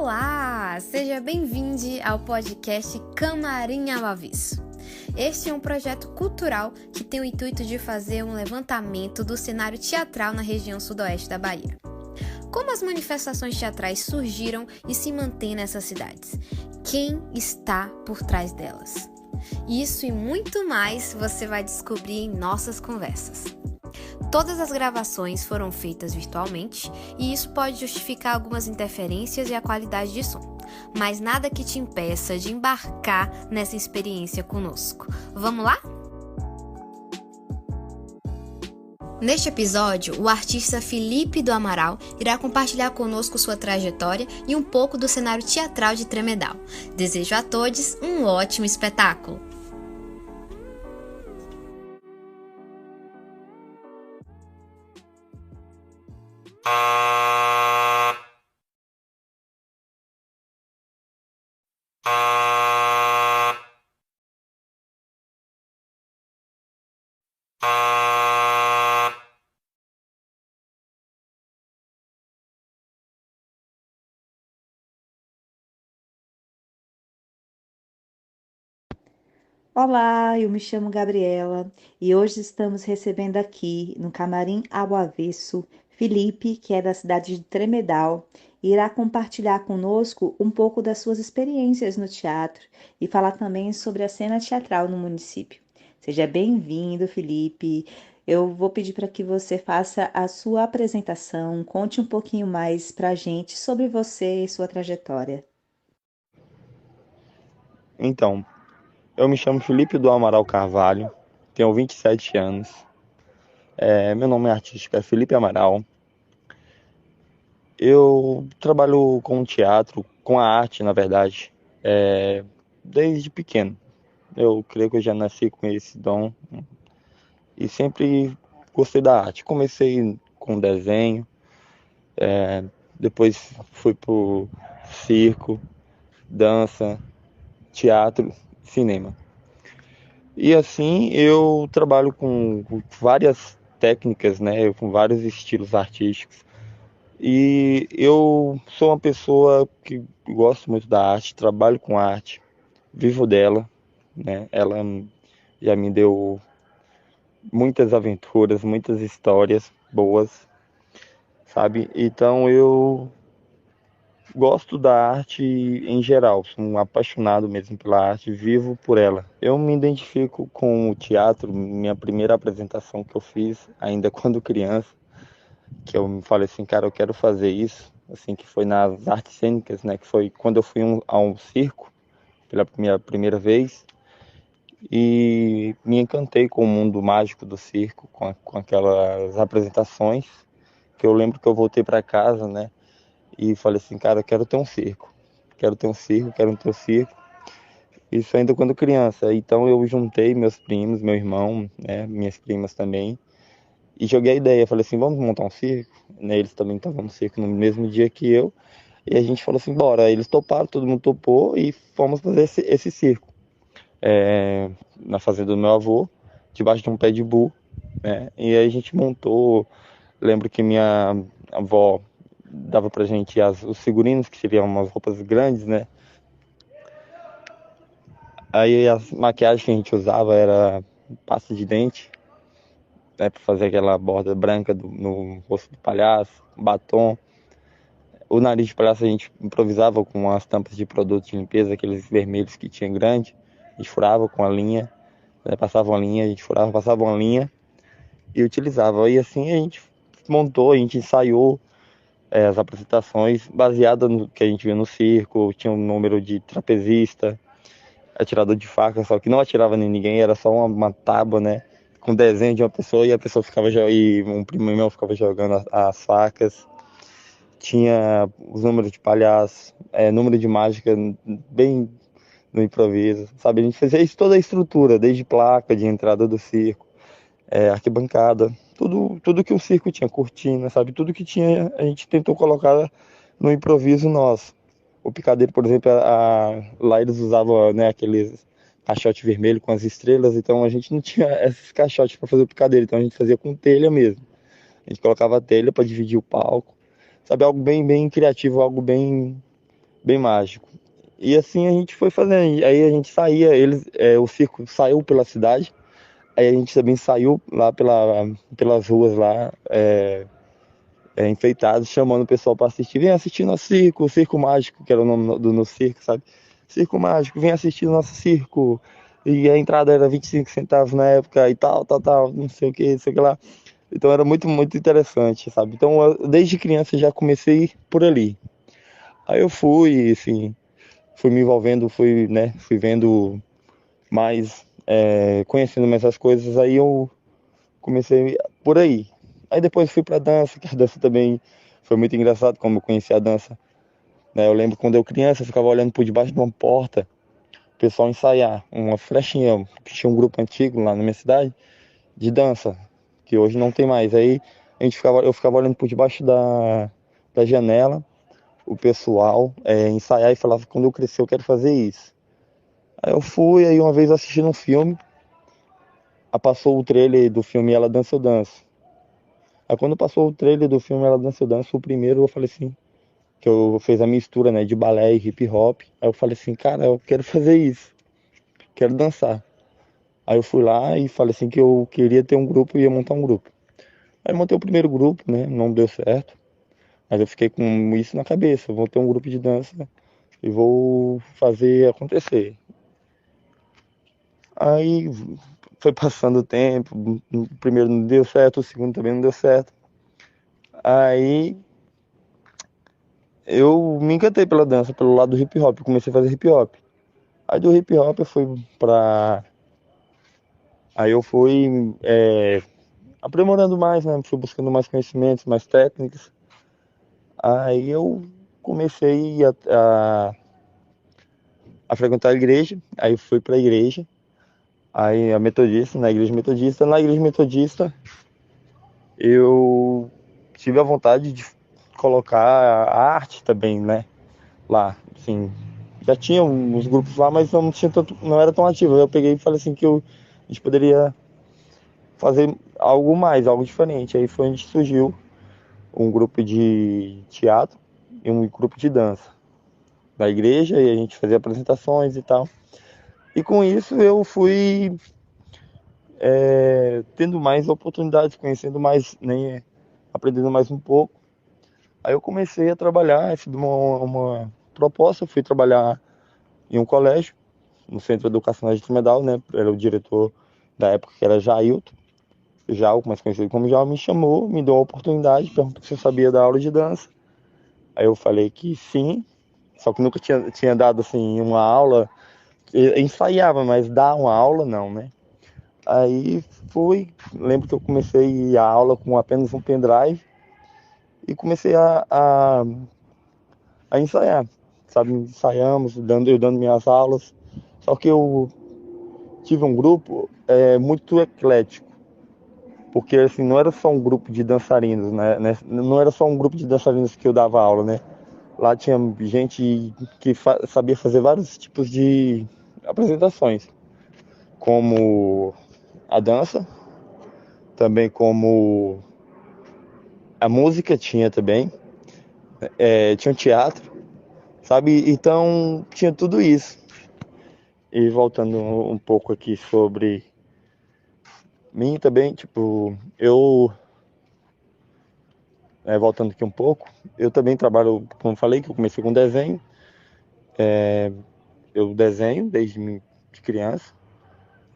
Olá! Seja bem-vindo ao podcast Camarim ao Avesso. Este é um projeto cultural que tem o intuito de fazer um levantamento do cenário teatral na região sudoeste da Bahia. Como as manifestações teatrais surgiram e se mantêm nessas cidades? Quem está por trás delas? Isso e muito mais você vai descobrir em nossas conversas. Todas as gravações foram feitas virtualmente e isso pode justificar algumas interferências e a qualidade de som, mas nada que te impeça de embarcar nessa experiência conosco. Vamos lá? Neste episódio, o artista Felipe do Amaral irá compartilhar conosco sua trajetória e um pouco do cenário teatral de Tremedal. Desejo a todos um ótimo espetáculo! Olá, eu me chamo Gabriela e hoje estamos recebendo aqui no Camarim ao Avesso Felipe, que é da cidade de Tremedal, e irá compartilhar conosco um pouco das suas experiências no teatro e falar também sobre a cena teatral no município. Seja bem-vindo, Felipe. Eu vou pedir para que você faça a sua apresentação, conte um pouquinho mais para a gente sobre você e sua trajetória. Então, eu me chamo Felipe do Amaral Carvalho, tenho 27 anos, meu nome é artístico é Felipe Amaral. Eu trabalho com teatro, com a arte, na verdade, desde pequeno. Eu creio que eu já nasci com esse dom e sempre gostei da arte. Comecei com desenho, depois fui pro circo, dança, teatro, cinema. E assim eu trabalho com várias técnicas, né, com vários estilos artísticos. E eu sou uma pessoa que gosto muito da arte, trabalho com arte, vivo dela, né? Ela já me deu muitas aventuras, muitas histórias boas, sabe? Então eu gosto da arte em geral, sou um apaixonado mesmo pela arte, vivo por ela. Eu me identifico com o teatro, minha primeira apresentação que eu fiz, ainda quando criança, que eu me falei assim, cara, eu quero fazer isso, assim, que foi nas artes cênicas, né, que foi quando eu fui a um circo, pela minha primeira vez, e me encantei com o mundo mágico do circo, com aquelas apresentações, que eu lembro que eu voltei para casa, né, e falei assim, cara, eu quero ter um circo, quero ter um circo, quero ter um circo. Isso ainda quando criança. Então eu juntei meus primos, meu irmão, né, minhas primas também, e joguei a ideia. Falei assim, vamos montar um circo? Né, eles também estavam no circo no mesmo dia que eu. E a gente falou assim, bora. Eles toparam, todo mundo topou e fomos fazer esse circo. Na fazenda do meu avô, debaixo de um pé de bu, né? E aí a gente montou. Lembro que minha avó dava pra gente os figurinos, que seriam umas roupas grandes, né? Aí as maquiagens que a gente usava era pasta de dente, né, pra fazer aquela borda branca no rosto do palhaço, batom. O nariz de palhaço a gente improvisava com as tampas de produto de limpeza, aqueles vermelhos que tinha grande. A gente furava com a linha, né, passava uma linha, a gente furava, passava uma linha e utilizava. E assim a gente montou, a gente ensaiou as apresentações baseadas no que a gente via no circo. Tinha um número de trapezista, atirador de faca, só que não atirava em ninguém, era só uma tábua, né? Com desenho de uma pessoa e a pessoa ficava e um primo meu ficava jogando as facas. Tinha os números de palhaço, número de mágica bem no improviso, sabe? A gente fazia isso, toda a estrutura, desde placa de entrada do circo, arquibancada, tudo que o circo tinha, cortina, sabe? Tudo que tinha, a gente tentou colocar no improviso nosso. O picadeiro, por exemplo, lá eles usavam, né, aqueles caixote vermelho com as estrelas, então a gente não tinha esses caixotes para fazer o picadeiro, então a gente fazia com telha mesmo. A gente colocava a telha para dividir o palco, sabe, algo bem criativo, algo bem bem mágico. E assim a gente foi fazendo. E aí a gente saía, o circo saiu pela cidade. Aí a gente também saiu lá pelas ruas lá, enfeitados, chamando o pessoal para assistir. Vem assistir nosso circo, o Circo Mágico, que era o nome do no circo, sabe? Circo Mágico, vem assistir o nosso circo. E a entrada era 25 centavos na época e tal, não sei o que, não sei o que lá. Então era muito, muito interessante, sabe? Então desde criança já comecei por ali. Aí eu fui, assim, fui me envolvendo, fui vendo mais, conhecendo mais as coisas, aí eu comecei por aí. Aí depois fui pra dança, que a dança também foi muito engraçado, como eu conheci a dança, né? Eu lembro quando eu criança, eu ficava olhando por debaixo de uma porta, o pessoal ensaiar, uma flechinha, que tinha um grupo antigo lá na minha cidade, de dança, que hoje não tem mais. Aí eu ficava olhando por debaixo da janela, o pessoal ensaiar e falava, quando eu crescer eu quero fazer isso. Aí eu fui, aí uma vez assistindo um filme, passou o trailer do filme Ela Dança Eu Danço. Aí quando passou o trailer do filme Ela Dança Eu Danço, o primeiro eu falei assim, que eu fiz a mistura, né, de balé e hip hop. Aí eu falei assim, cara, eu quero fazer isso, quero dançar. Aí eu fui lá e falei assim que eu queria ter um grupo e ia montar um grupo. Aí montei o primeiro grupo, né, não deu certo. Mas eu fiquei com isso na cabeça, vou ter um grupo de dança e vou fazer acontecer. Aí foi passando o tempo, o primeiro não deu certo, o segundo também não deu certo. Aí eu me encantei pela dança, pelo lado do hip hop, comecei a fazer hip hop. Aí do hip hop eu fui pra. Aí eu fui aprimorando mais, né? Fui buscando mais conhecimentos, mais técnicas. Aí eu comecei a frequentar a igreja, aí fui pra igreja, aí a metodista, na igreja metodista. Na igreja metodista eu tive a vontade de colocar a arte também, né? Lá, assim, já tinha uns grupos lá, mas não tinha tanto, não era tão ativo. Eu peguei e falei assim que a gente poderia fazer algo mais, algo diferente. Aí foi onde surgiu um grupo de teatro e um grupo de dança da igreja, e a gente fazia apresentações e tal. E com isso eu fui tendo mais oportunidades, conhecendo mais, né, aprendendo mais um pouco. Aí eu comecei a trabalhar, recebi uma proposta, fui trabalhar em um colégio, no Centro Educacional de Tremedal, né? Era o diretor da época, que era Jailton, Jal, mais conhecido como Jal, me chamou, me deu a oportunidade, perguntou se eu sabia dar aula de dança. Aí eu falei que sim, só que nunca tinha dado assim uma aula, eu ensaiava, mas dar uma aula não, né? Aí lembro que eu comecei a aula com apenas um pendrive e comecei a ensaiar, sabe? Ensaiamos, eu dando minhas aulas, só que eu tive um grupo muito eclético, porque assim, não era só um grupo de dançarinos, né? Não era só um grupo de dançarinos que eu dava aula, né? Lá tinha gente que sabia fazer vários tipos de apresentações, como a dança, também como a música tinha também, tinha um teatro, sabe? Então tinha tudo isso. E voltando um pouco aqui sobre mim também, tipo, voltando aqui um pouco, eu também trabalho, como falei, que eu comecei com desenho. Eu desenho de criança,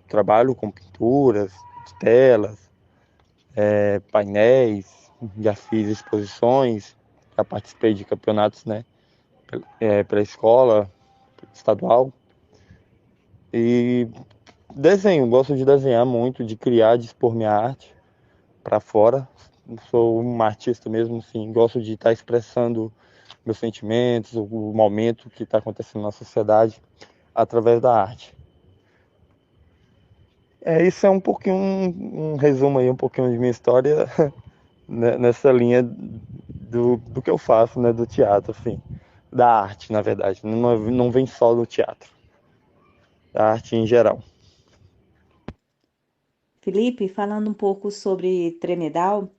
trabalho com pinturas, telas, painéis, já fiz exposições, já participei de campeonatos, né, para a escola estadual. E desenho, gosto de desenhar muito, de criar, de expor minha arte para fora. Sou um artista mesmo, sim, gosto de estar expressando meus sentimentos, o momento que está acontecendo na sociedade através da arte. Isso é um pouquinho um resumo aí, um pouquinho de minha história né, nessa linha do que eu faço, né, do teatro, assim, da arte, na verdade. Não vem só do teatro, da arte em geral. Felipe, falando um pouco sobre Tremedal,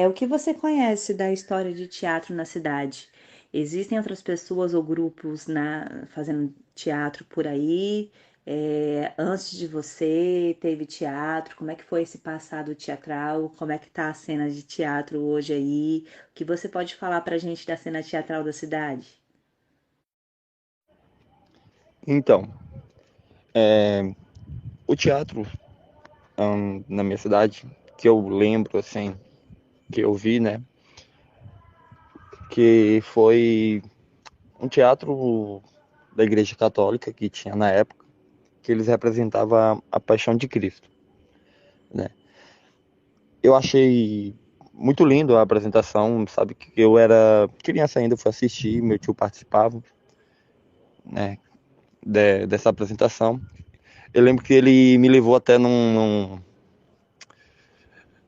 o que você conhece da história de teatro na cidade? Existem outras pessoas ou grupos fazendo teatro por aí? Antes de você, teve teatro? Como é que foi esse passado teatral? Como é que tá a cena de teatro hoje aí? O que você pode falar pra gente da cena teatral da cidade? Então, o teatro na minha cidade, que eu lembro, assim, que eu vi, né, que foi um teatro da Igreja Católica que tinha na época, que eles representavam a Paixão de Cristo, né. Eu achei muito lindo a apresentação, sabe, que eu era criança ainda, fui assistir, meu tio participava, né, dessa apresentação. Eu lembro que ele me levou até num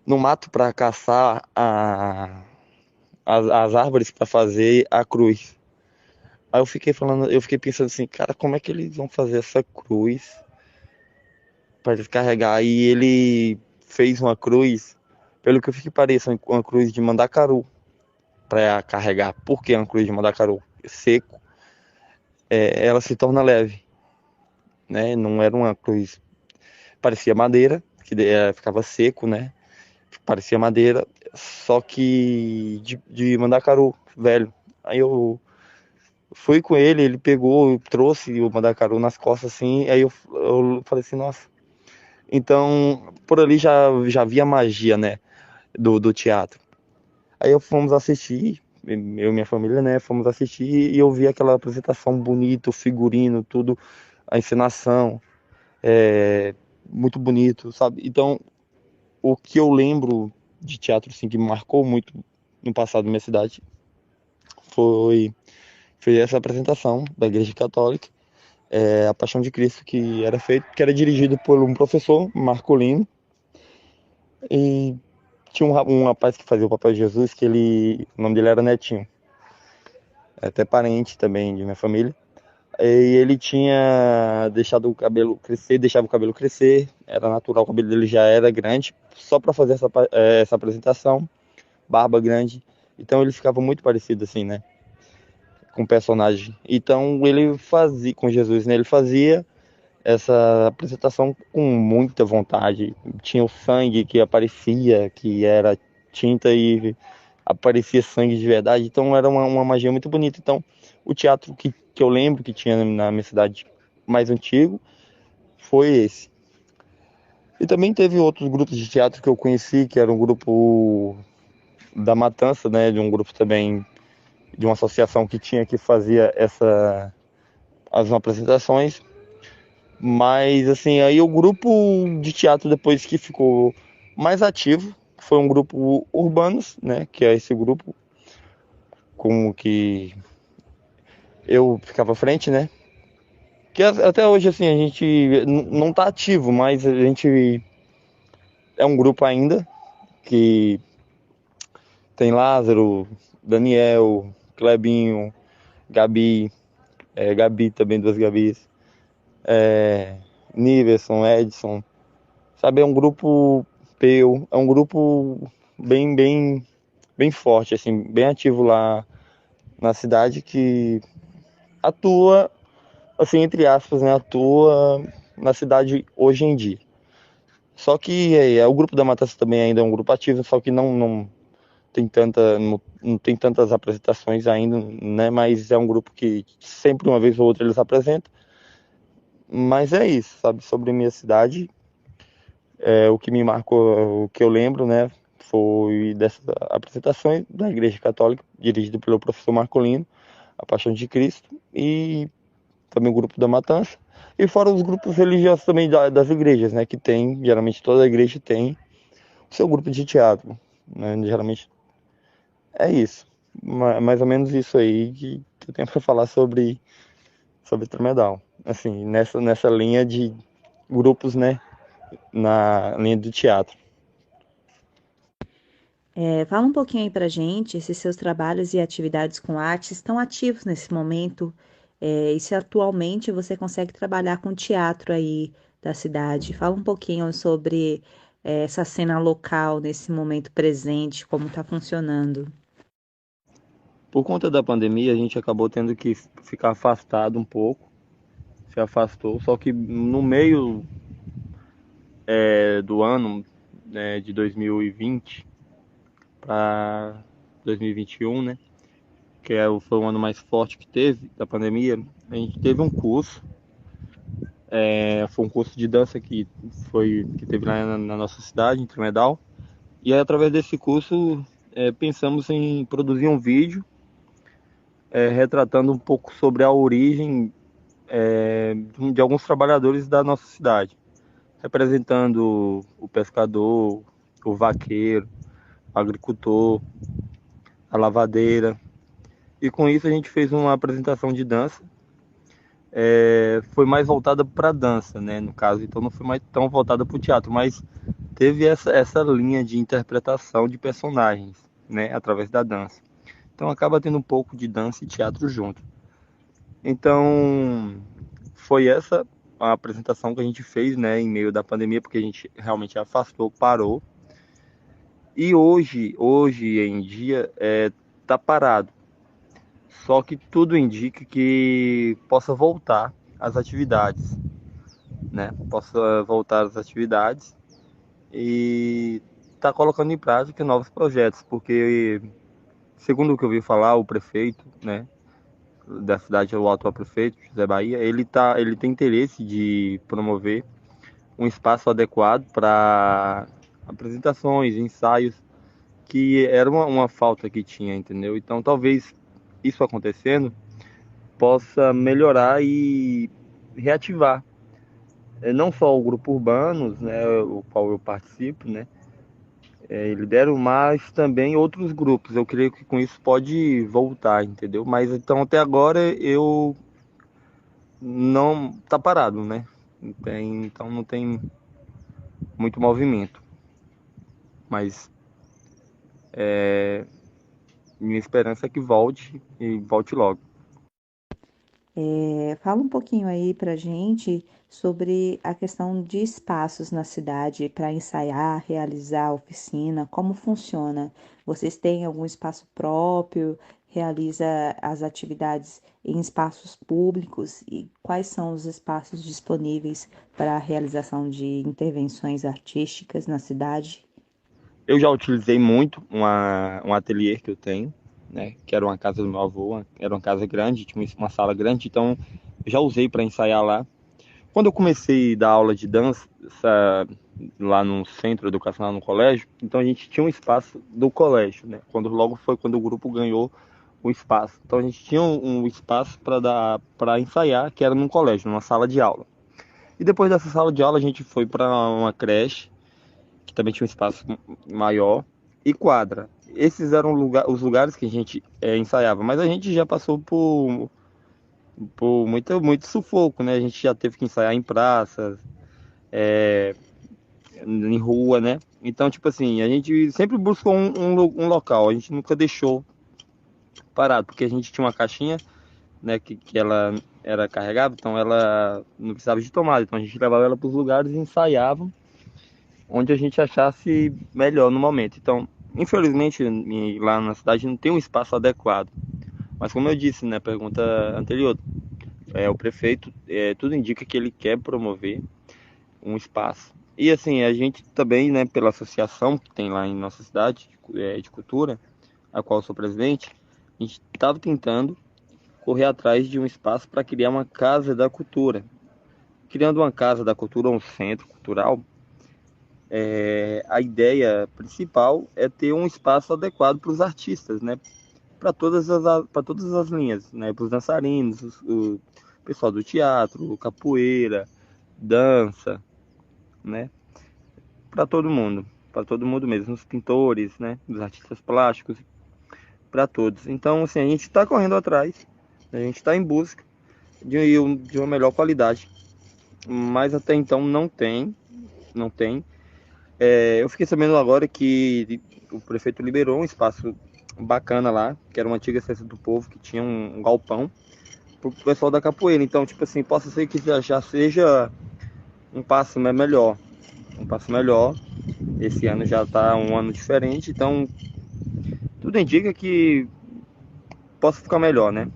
mato para caçar as árvores para fazer a cruz. Aí eu fiquei pensando assim, cara, como é que eles vão fazer essa cruz para eles carregar? E ele fez uma cruz, pelo que eu fiquei parecendo, uma cruz de mandacaru para carregar. Por que uma cruz de mandacaru? Seco, ela se torna leve, né? Não era uma cruz, parecia madeira, que ficava seco, né? Parecia madeira, só que de mandacaru velho. Aí eu fui com ele, ele pegou, trouxe o mandacaru nas costas assim, aí eu falei assim, nossa. Então, por ali já havia magia, né, do teatro. Aí fomos assistir, eu e minha família, né, fomos assistir e eu vi aquela apresentação bonita, o figurino, tudo, a encenação, muito bonito, sabe? Então, o que eu lembro de teatro, assim, que me marcou muito no passado da minha cidade foi, foi essa apresentação da Igreja Católica, a Paixão de Cristo, que era dirigido por um professor, Marcolino, e tinha um rapaz que fazia o papel de Jesus, o nome dele era Netinho, é até parente também de minha família. E ele tinha deixado o cabelo crescer, deixava o cabelo crescer, era natural, o cabelo dele já era grande, só para fazer essa apresentação, barba grande. Então ele ficava muito parecido assim, né, com o personagem. Então ele fazia com Jesus, né, ele fazia essa apresentação com muita vontade. Tinha o sangue que aparecia, que era tinta e aparecia sangue de verdade. Então era uma magia muito bonita. Então o teatro que eu lembro que tinha na minha cidade mais antigo foi esse. E também teve outros grupos de teatro que eu conheci, que era um grupo da Matança, né, de um grupo também de uma associação que fazia as apresentações. Mas assim, aí o grupo de teatro depois que ficou mais ativo foi um grupo Urbanos, né? Que é esse grupo com que eu ficava à frente, né? Que até hoje assim a gente não tá ativo, mas a gente é um grupo ainda que tem Lázaro, Daniel, Clebinho, Gabi, Gabi também, duas Gabis, Niverson, Edson, sabe? É um grupo é um grupo bem forte, assim, bem ativo lá na cidade que atua, assim, entre aspas, né? Atua na cidade hoje em dia. Só que o grupo da Matança também ainda é um grupo ativo, só que não tem não tem tantas apresentações ainda, né? Mas é um grupo que sempre uma vez ou outra eles apresentam. Mas é isso, sabe? Sobre minha cidade, o que me marcou, o que eu lembro, né, foi dessas apresentações da Igreja Católica, dirigido pelo professor Marcolino, A Paixão de Cristo, e também o grupo da Matança, e fora os grupos religiosos também das igrejas, né, que tem, geralmente toda igreja tem o seu grupo de teatro, né, geralmente é isso, mais ou menos isso aí que eu tenho para falar sobre Tremedal, assim, nessa linha de grupos, né, na linha do teatro. Fala um pouquinho aí pra gente se seus trabalhos e atividades com arte estão ativos nesse momento, e se atualmente você consegue trabalhar com teatro aí da cidade. Fala um pouquinho sobre, essa cena local nesse momento presente, como está funcionando. Por conta da pandemia, a gente acabou tendo que ficar afastado um pouco, se afastou, só que no meio do ano, né, de 2020 para 2021, né, foi o ano mais forte que teve da pandemia, a gente teve um curso, foi um curso de dança que teve lá na nossa cidade, em Tremedal, e aí, através desse curso pensamos em produzir um vídeo retratando um pouco sobre a origem de alguns trabalhadores da nossa cidade, representando o pescador, o vaqueiro, o agricultor, a lavadeira. E com isso a gente fez uma apresentação de dança. Foi mais voltada para dança, né, no caso, então não foi mais tão voltada para o teatro, mas teve essa linha de interpretação de personagens, né, através da dança. Então acaba tendo um pouco de dança e teatro junto. Então foi essa a apresentação que a gente fez, né, em meio da pandemia, porque a gente realmente afastou, parou. E hoje em dia tá parado. Só que tudo indica que possa voltar às atividades, né? Possa voltar às atividades e tá colocando em prática novos projetos, porque segundo o que eu ouvi falar, o prefeito, né, da cidade, o atual prefeito, José Bahia, ele tem interesse de promover um espaço adequado para apresentações, ensaios, que era uma falta que tinha, entendeu? Então talvez isso acontecendo possa melhorar e reativar não só o grupo Urbanos, né, o qual eu participo, né, lidero, mas também outros grupos. Eu creio que com isso pode voltar, entendeu? Mas então até agora eu não tá parado, né? Então não tem muito movimento. Mas minha esperança é que volte e volte logo. Fala um pouquinho aí pra gente sobre a questão de espaços na cidade para ensaiar, realizar a oficina, como funciona? Vocês têm algum espaço próprio? Realiza as atividades em espaços públicos? E quais são os espaços disponíveis para a realização de intervenções artísticas na cidade? Eu já utilizei muito um ateliê que eu tenho, né? Que era uma casa do meu avô, era uma casa grande, tinha uma sala grande, então eu já usei para ensaiar lá. Quando eu comecei a dar aula de dança lá no centro educacional no colégio, então a gente tinha um espaço do colégio, né? Logo foi quando o grupo ganhou o espaço. Então a gente tinha um espaço para ensaiar, que era num colégio, numa sala de aula. E depois dessa sala de aula a gente foi para uma creche, que também tinha um espaço maior, e quadra. Esses eram os lugares que a gente ensaiava, mas a gente já passou por muito sufoco, né? A gente já teve que ensaiar em praças, em rua, né? Então, tipo assim, a gente sempre buscou um local, a gente nunca deixou parado, porque a gente tinha uma caixinha, né, que ela era carregável, então ela não precisava de tomada, então a gente levava ela para os lugares e ensaiava onde a gente achasse melhor no momento. Então, infelizmente, lá na cidade não tem um espaço adequado. Mas como eu disse na pergunta anterior, o prefeito, tudo indica que ele quer promover um espaço. E assim, a gente também, né, pela associação que tem lá em nossa cidade de cultura, a qual eu sou presidente, a gente estava tentando correr atrás de um espaço para criar uma casa da cultura. Criando uma casa da cultura, um centro cultural, a ideia principal é ter um espaço adequado para os artistas, né? Para todas as linhas, né? Para os dançarinos, o pessoal do teatro, capoeira, dança, né? Para todo mundo mesmo, os pintores, né? Os artistas plásticos, para todos. Então, assim, a gente está correndo atrás, a gente está em busca de uma melhor qualidade, mas até então não tem. Eu fiquei sabendo agora que o prefeito liberou um espaço bacana lá, que era uma antiga festa do povo, que tinha um galpão pro pessoal da capoeira. Então, tipo assim, possa ser que já seja um passo melhor. Um passo melhor. Esse ano já tá um ano diferente, então tudo indica que possa ficar melhor, né?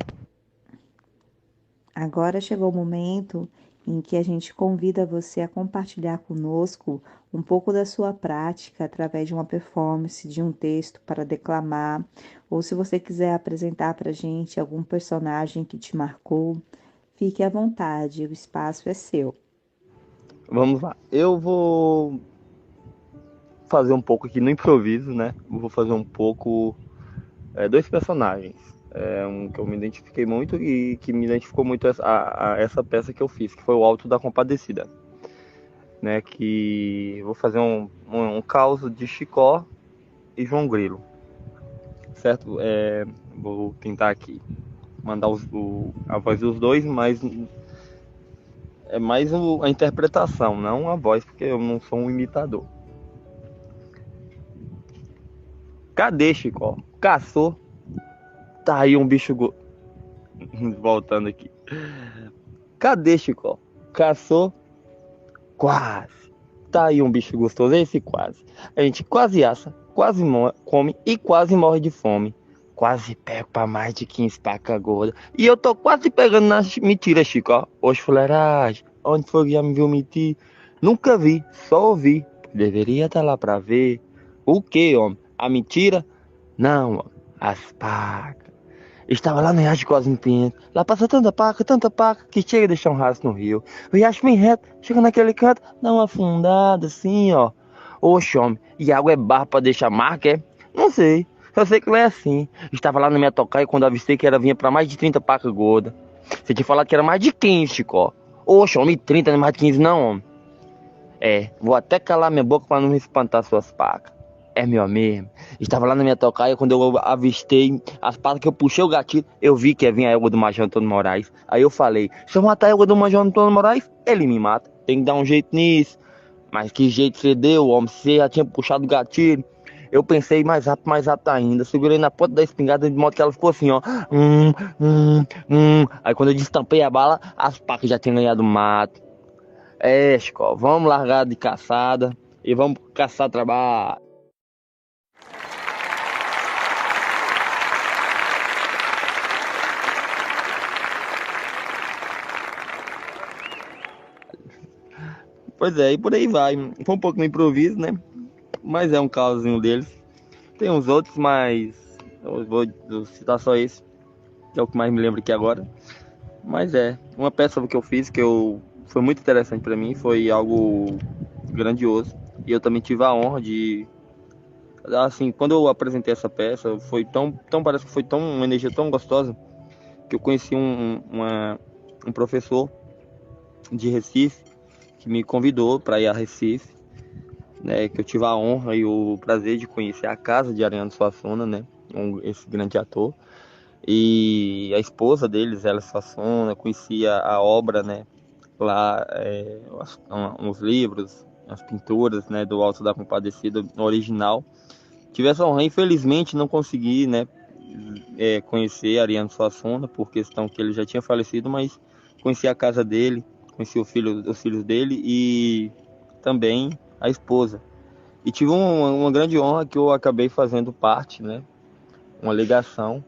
Agora chegou o momento em que a gente convida você a compartilhar conosco um pouco da sua prática através de uma performance, de um texto para declamar, ou se você quiser apresentar para a gente algum personagem que te marcou, fique à vontade, o espaço é seu. Vamos lá. Eu vou fazer um pouco aqui no improviso, né? Vou fazer um pouco dois personagens. Um que eu me identifiquei muito e que me identificou muito a essa peça que eu fiz, que foi o Alto da Compadecida, né? Que vou fazer um caos de Chicó e João Grilo, certo? Vou tentar aqui mandar a voz dos dois, mas é mais a interpretação, não a voz, porque eu não sou um imitador. Cadê Chicó? Caçou. Tá aí um bicho. Voltando aqui. Cadê Chicó? Caçou. Quase. Tá aí um bicho gostoso. Esse quase. A gente quase assa, quase come e quase morre de fome. Quase pego pra mais de 15 pacas gordas. E eu tô quase pegando nas mentiras, Chico. Hoje, fuleiragem. Onde foi que já me viu mentir? Nunca vi, só ouvi. Deveria estar lá pra ver. O que, homem? A mentira? Não, homem. As pacas. Estava lá no Riacho de Cosme Pinto. Lá passa tanta paca, que chega a deixar um rastro no rio. O riacho bem reto, chega naquele canto, dá uma afundada assim, ó. Oxe, homem, e água é barra pra deixar marca, é? Não sei, só sei que lá é assim. Estava lá na minha tocaia quando avistei que vinha pra mais de 30 pacas gordas. Você tinha falado que era mais de 15, Chicó. Oxe, homem, 30 não é mais de 15 não, homem. Vou até calar minha boca pra não me espantar suas pacas. É meu mesmo. Estava lá na minha tocaia quando eu avistei as patas que eu puxei o gatilho, eu vi que ia vir a égua do Major Antônio Moraes. Aí eu falei, se eu matar a égua do Major Antônio Moraes, ele me mata. Tem que dar um jeito nisso. Mas que jeito você deu, homem? Você já tinha puxado o gatilho. Eu pensei mais rápido ainda. Segurei na ponta da espingarda de modo que ela ficou assim, ó. Aí quando eu destampei a bala, as pacas já tinham ganhado mato. Chico, vamos largar de caçada e vamos caçar trabalho. Pois é, e por aí vai. Foi um pouco no improviso, né? Mas é um caosinho deles. Tem uns outros, mas eu vou citar só esse, que é o que mais me lembro aqui agora. Mas uma peça que eu fiz foi muito interessante pra mim, foi algo grandioso. E eu também tive a honra de, assim, quando eu apresentei essa peça, parece que foi uma energia tão gostosa, que eu conheci um professor de Recife, que me convidou para ir a Recife, né, que eu tive a honra e o prazer de conhecer a casa de Ariano Suassuna, né, esse grande ator, e a esposa deles, Zélia Suassuna, conhecia a obra, né, lá, uns livros, as pinturas, né, do Alto da Compadecida no original. Tive essa honra, infelizmente não consegui, né, conhecer Ariano Suassuna, por questão que ele já tinha falecido, mas conheci a casa dele, conheci os filhos dele e também a esposa. E tive uma grande honra que eu acabei fazendo parte, né? Uma ligação.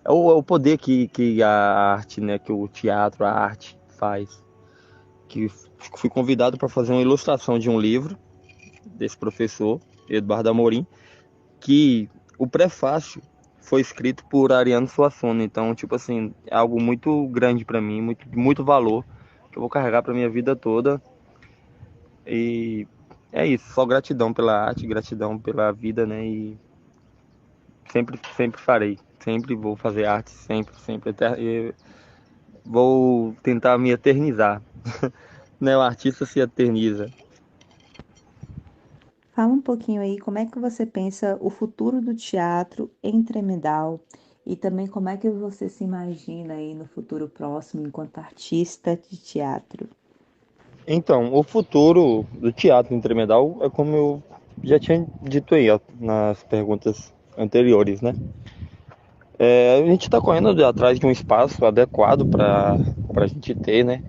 É o poder que a arte, né? Que o teatro, a arte faz. Que fui convidado para fazer uma ilustração de um livro desse professor, Eduardo Amorim, que o prefácio foi escrito por Ariano Suassuna. Então, tipo assim, é algo muito grande para mim, muito valor, que eu vou carregar para minha vida toda. E é isso, só gratidão pela arte, gratidão pela vida, né? E sempre farei, sempre vou fazer arte, sempre. Vou tentar me eternizar, né? O artista se eterniza. Fala um pouquinho aí como é que você pensa o futuro do teatro em Tremedal e também como é que você se imagina aí no futuro próximo enquanto artista de teatro. Então, o futuro do teatro em Tremedal é como eu já tinha dito aí, ó, nas perguntas anteriores, né? A gente está correndo atrás de um espaço adequado para a gente ter, né?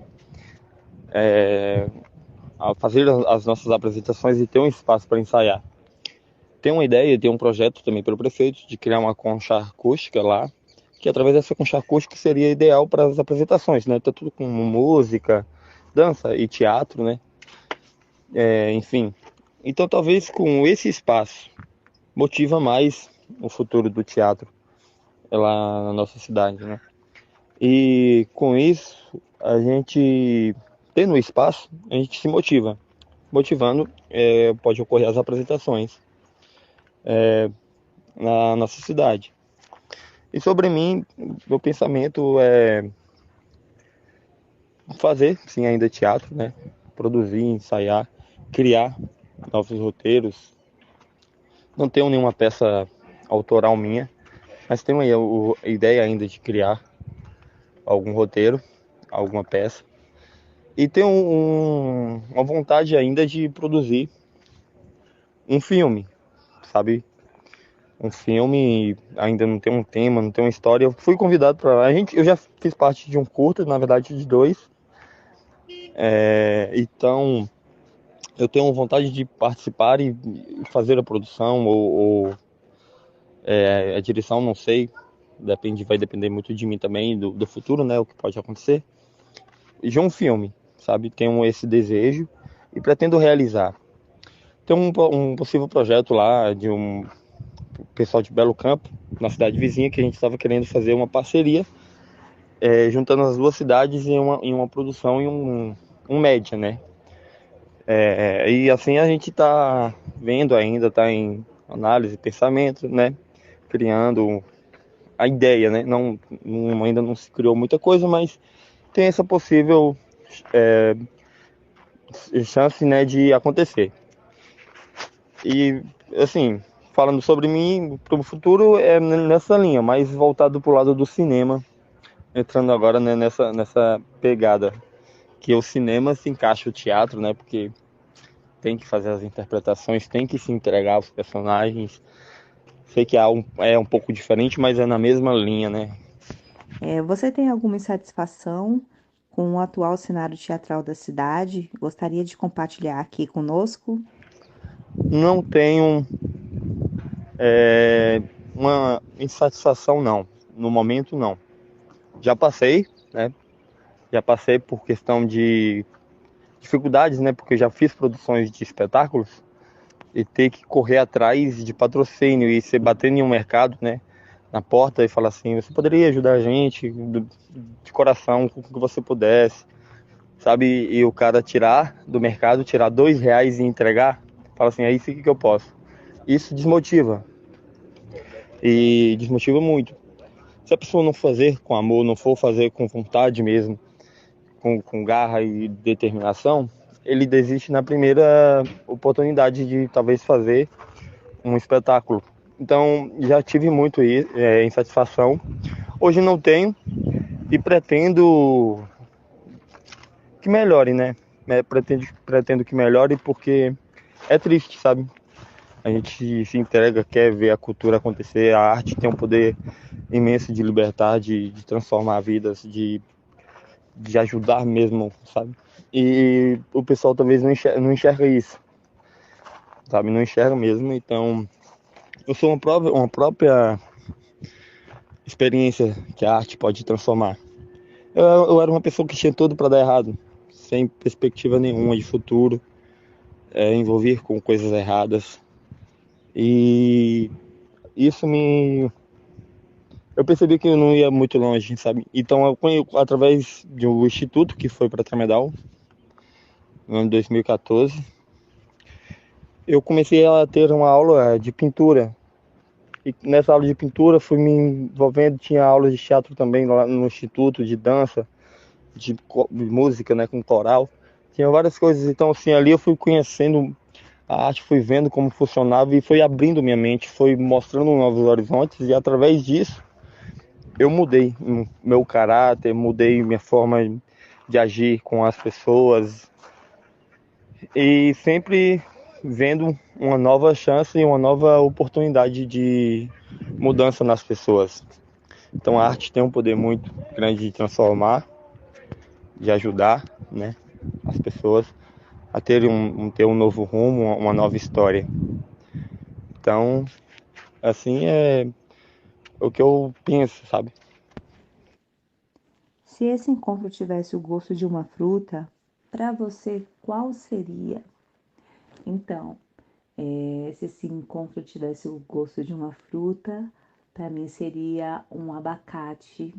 A fazer as nossas apresentações e ter um espaço para ensaiar. Tem uma ideia, tem um projeto também pelo prefeito de criar uma concha acústica lá, que através dessa concha acústica seria ideal para as apresentações, né? Tá tudo com música, dança e teatro, né? Enfim. Então talvez com esse espaço motiva mais o futuro do teatro lá na nossa cidade, né? E com isso, a gente tendo o espaço, a gente se motiva. Motivando, pode ocorrer as apresentações na nossa cidade. E sobre mim, meu pensamento é fazer, sim, ainda teatro, né? Produzir, ensaiar, criar novos roteiros. Não tenho nenhuma peça autoral minha, mas tenho aí a ideia ainda de criar algum roteiro, alguma peça. E tenho uma vontade ainda de produzir um filme, sabe? Um filme, ainda não tem um tema, não tem uma história. Eu fui convidado eu já fiz parte de um curta, na verdade de dois. Então, eu tenho vontade de participar e fazer a produção ou a direção, não sei. Vai depender muito de mim também, do futuro, né? O que pode acontecer. E de um filme, sabe? Tenho esse desejo e pretendo realizar. Tem um possível projeto lá de um pessoal de Belo Campo, na cidade vizinha, que a gente estava querendo fazer uma parceria, juntando as duas cidades em uma produção em um média, né? E assim a gente está vendo ainda, está em análise, pensamento, né? Criando a ideia, né? Ainda não se criou muita coisa, mas tem essa possível chance, né, de acontecer. E assim, falando sobre mim, para o futuro é nessa linha, mais voltado para o lado do cinema, entrando agora, né, nessa pegada que o cinema se encaixa o teatro, né? Porque tem que fazer as interpretações, tem que se entregar aos personagens. Sei que é um pouco diferente, mas é na mesma linha, né? Você tem alguma insatisfação com o atual cenário teatral da cidade? Gostaria de compartilhar aqui conosco? Não tenho uma insatisfação, não. No momento, não. Já passei, né? Já passei por questão de dificuldades, né? Porque eu já fiz produções de espetáculos e ter que correr atrás de patrocínio e você batendo em um mercado, né? Na porta e falar assim, você poderia ajudar a gente de coração, com o que você pudesse, sabe? E o cara tirar do mercado, tirar R$ 2 e entregar, fala assim, é isso aqui que eu posso. Isso desmotiva. E desmotiva muito. Se a pessoa não fazer com amor, não for fazer com vontade mesmo, com garra e determinação, ele desiste na primeira oportunidade de talvez fazer um espetáculo. Então já tive muito insatisfação. Hoje não tenho e pretendo que melhore, né? Pretendo que melhore porque é triste, sabe? A gente se entrega, quer ver a cultura acontecer, a arte tem um poder imenso de libertar, de transformar vidas, de ajudar mesmo, sabe? E o pessoal talvez não enxerga isso, sabe? Não enxerga mesmo, então eu sou uma própria experiência que a arte pode transformar. Eu era uma pessoa que tinha tudo para dar errado, sem perspectiva nenhuma de futuro, envolver com coisas erradas. E isso eu percebi que eu não ia muito longe, sabe? Então, através de um instituto que foi para Tremedal, no ano de 2014, eu comecei a ter uma aula de pintura. E nessa aula de pintura fui me envolvendo, tinha aulas de teatro também lá no instituto, de dança, de música, né, com coral. Tinha várias coisas, então assim, ali eu fui conhecendo a arte, fui vendo como funcionava e foi abrindo minha mente, foi mostrando novos horizontes e através disso eu mudei meu caráter, mudei minha forma de agir com as pessoas e sempre vendo uma nova chance e uma nova oportunidade de mudança nas pessoas. Então a arte tem um poder muito grande de transformar, de ajudar, né, as pessoas a ter um novo rumo, uma nova história. Então, assim é o que eu penso, sabe? Se esse encontro tivesse o gosto de uma fruta, para você qual seria? Então, se esse encontro tivesse o gosto de uma fruta, para mim seria um abacate,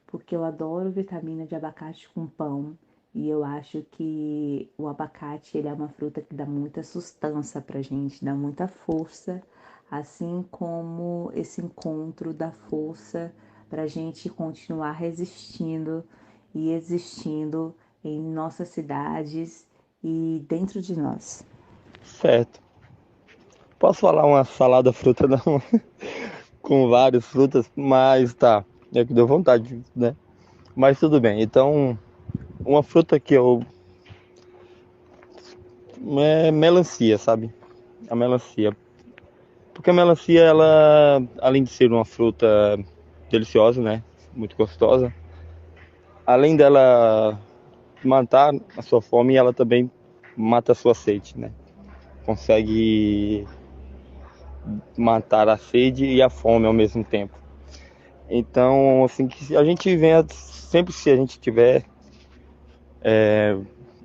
porque eu adoro vitamina de abacate com pão. E eu acho que o abacate ele é uma fruta que dá muita sustância pra gente, dá muita força, assim como esse encontro dá força para a gente continuar resistindo e existindo em nossas cidades e dentro de nós. Certo. Posso falar uma salada fruta não? Com várias frutas, mas tá. É que deu vontade, né? Mas tudo bem. Então, uma fruta que eu. É melancia, sabe? A melancia. Porque a melancia, ela, além de ser uma fruta deliciosa, né? Muito gostosa. Além dela matar a sua fome, ela também mata a sua sede, né? Consegue matar a sede e a fome ao mesmo tempo. Então, assim, que a gente venha, sempre se a gente tiver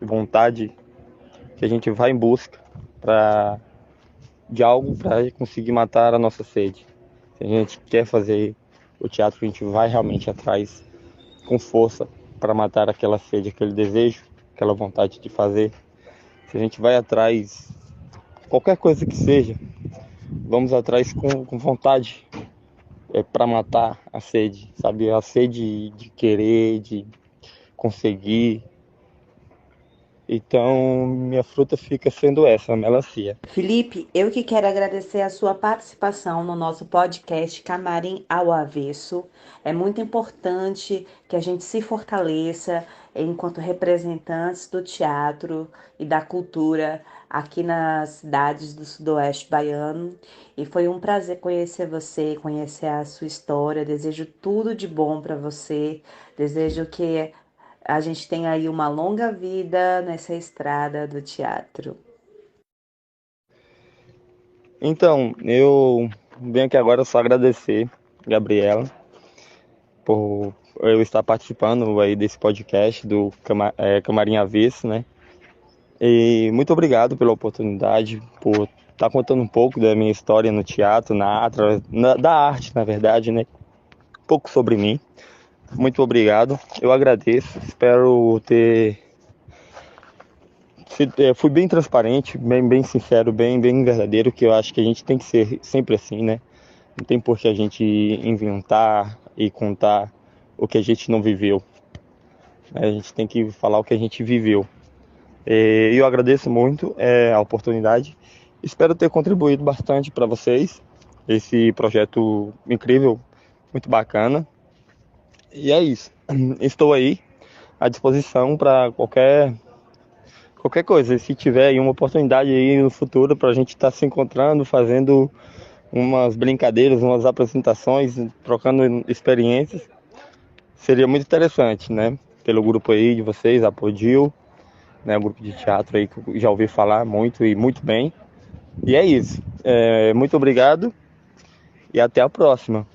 vontade, que a gente vá em busca de algo para conseguir matar a nossa sede. Se a gente quer fazer o teatro, a gente vai realmente atrás com força para matar aquela sede, aquele desejo, aquela vontade de fazer. Se a gente vai atrás, qualquer coisa que seja, vamos atrás com vontade para matar a sede, sabe? A sede de querer, de conseguir. Então, minha fruta fica sendo essa, a melancia. Felipe, eu que quero agradecer a sua participação no nosso podcast Camarim ao Avesso. É muito importante que a gente se fortaleça enquanto representantes do teatro e da cultura aqui nas cidades do Sudoeste Baiano. E foi um prazer conhecer você, conhecer a sua história. Desejo tudo de bom para você. Desejo que a gente tenha aí uma longa vida nessa estrada do teatro. Então, eu venho aqui agora só agradecer, Gabriela, por eu estar participando aí desse podcast do Camarim Avesso, né? E muito obrigado pela oportunidade, por estar contando um pouco da minha história no teatro, da arte, na verdade, né? Um pouco sobre mim. Muito obrigado, eu agradeço, espero ter... Fui bem transparente, bem sincero, bem verdadeiro, que eu acho que a gente tem que ser sempre assim, né? Não tem por que a gente inventar e contar o que a gente não viveu. A gente tem que falar o que a gente viveu. E eu agradeço muito a oportunidade. Espero ter contribuído bastante para vocês. Esse projeto incrível, muito bacana. E é isso. Estou aí à disposição para qualquer coisa. Se tiver aí uma oportunidade aí no futuro para a gente estar se encontrando, fazendo umas brincadeiras, umas apresentações, trocando experiências, seria muito interessante, né? Pelo grupo aí de vocês, a Podil, né? O grupo de teatro aí que eu já ouvi falar muito e muito bem. E é isso. Muito obrigado e até a próxima.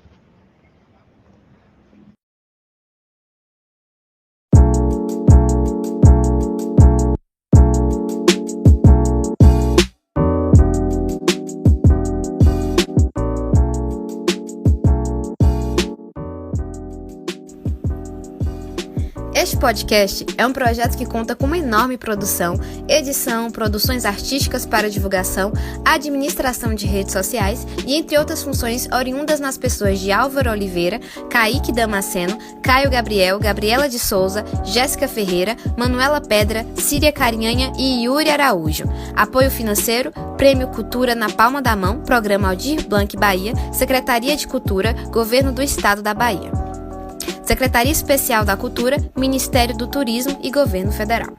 Este podcast é um projeto que conta com uma enorme produção, edição, produções artísticas para divulgação, administração de redes sociais e entre outras funções oriundas nas pessoas de Álvaro Oliveira, Kaique Damasceno, Caio Gabriel, Gabriela de Souza, Jéssica Ferreira, Manuela Pedra, Síria Carinhanha e Yuri Araújo. Apoio financeiro, Prêmio Cultura na Palma da Mão, Programa Aldir Blanc Bahia, Secretaria de Cultura, Governo do Estado da Bahia. Secretaria Especial da Cultura, Ministério do Turismo e Governo Federal.